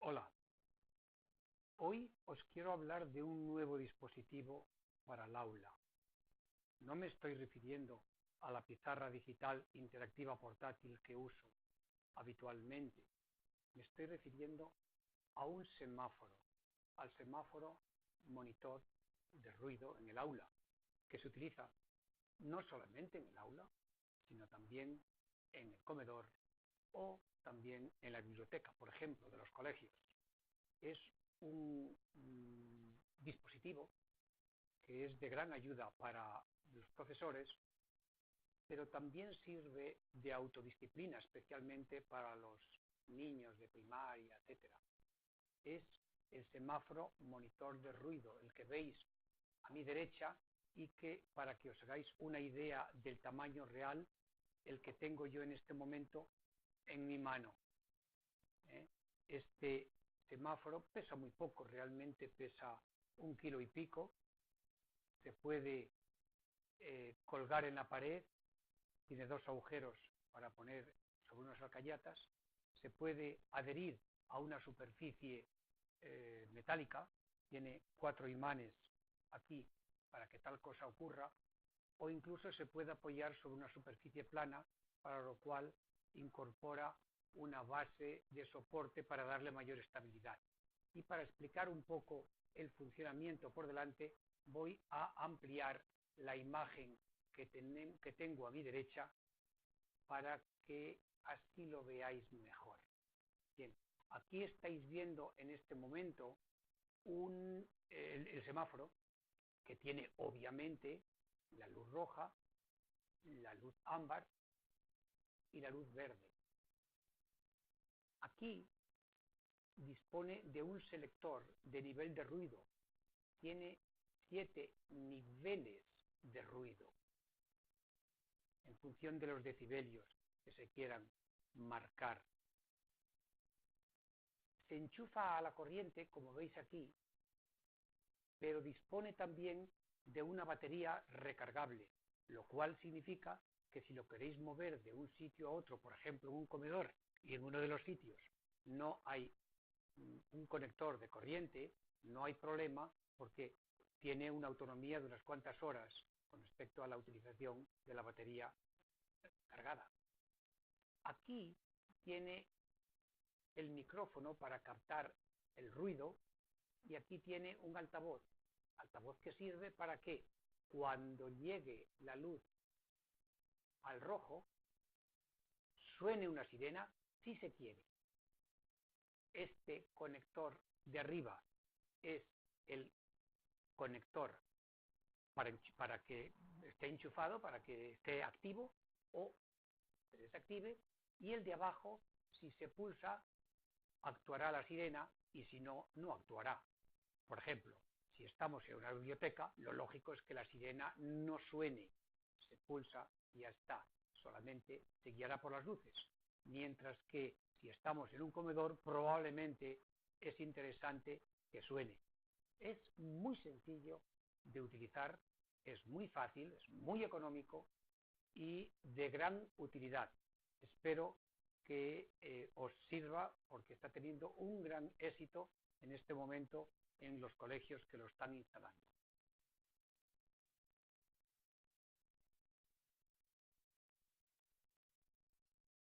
Hola, hoy os quiero hablar de un nuevo dispositivo para el aula. No me estoy refiriendo a la pizarra digital interactiva portátil que uso habitualmente. Me estoy refiriendo a un semáforo, al semáforo monitor de ruido en el aula, que se utiliza no solamente en el aula, sino también en el comedor o también en la biblioteca, por ejemplo, de los colegios. Es un dispositivo que es de gran ayuda para los profesores, pero también sirve de autodisciplina, especialmente para los niños de primaria, etcétera. Es el semáforo monitor de ruido, el que veis a mi derecha, y que, para que os hagáis una idea del tamaño real, el que tengo yo en este momento en mi mano. Este semáforo pesa muy poco, realmente pesa 1,5 kilos. Se puede colgar en la pared, tiene 2 agujeros para poner sobre unas alcayatas, se puede adherir a una superficie metálica, tiene 4 imanes aquí para que tal cosa ocurra, o incluso se puede apoyar sobre una superficie plana, para lo cual incorpora una base de soporte para darle mayor estabilidad. Y para explicar un poco el funcionamiento por delante, voy a ampliar la imagen que tengo a mi derecha para que así lo veáis mejor. Bien, aquí estáis viendo en este momento el semáforo, que tiene obviamente la luz roja, la luz ámbar y la luz verde. Aquí dispone de un selector de nivel de ruido. Tiene 7 niveles de ruido en función de los decibelios que se quieran marcar. Se enchufa a la corriente, como veis aquí, pero dispone también de una batería recargable, lo cual significa que si lo queréis mover de un sitio a otro, por ejemplo en un comedor, y en uno de los sitios no hay un conector de corriente, no hay problema, porque tiene una autonomía de unas cuantas horas con respecto a la utilización de la batería cargada. Aquí tiene el micrófono para captar el ruido, y aquí tiene un altavoz que sirve para que cuando llegue la luz al rojo suene una sirena si se quiere. Este conector de arriba es el conector para que esté enchufado, para que esté activo o se desactive, y el de abajo, si se pulsa, actuará la sirena, y si no, no actuará. Por ejemplo, si estamos en una biblioteca, lo lógico es que la sirena no suene, se pulsa y ya está, solamente se guiará por las luces. Mientras que si estamos en un comedor, probablemente es interesante que suene. Es muy sencillo de utilizar, es muy fácil, es muy económico y de gran utilidad. Espero que os sirva, porque está teniendo un gran éxito en este momento en los colegios que lo están instalando.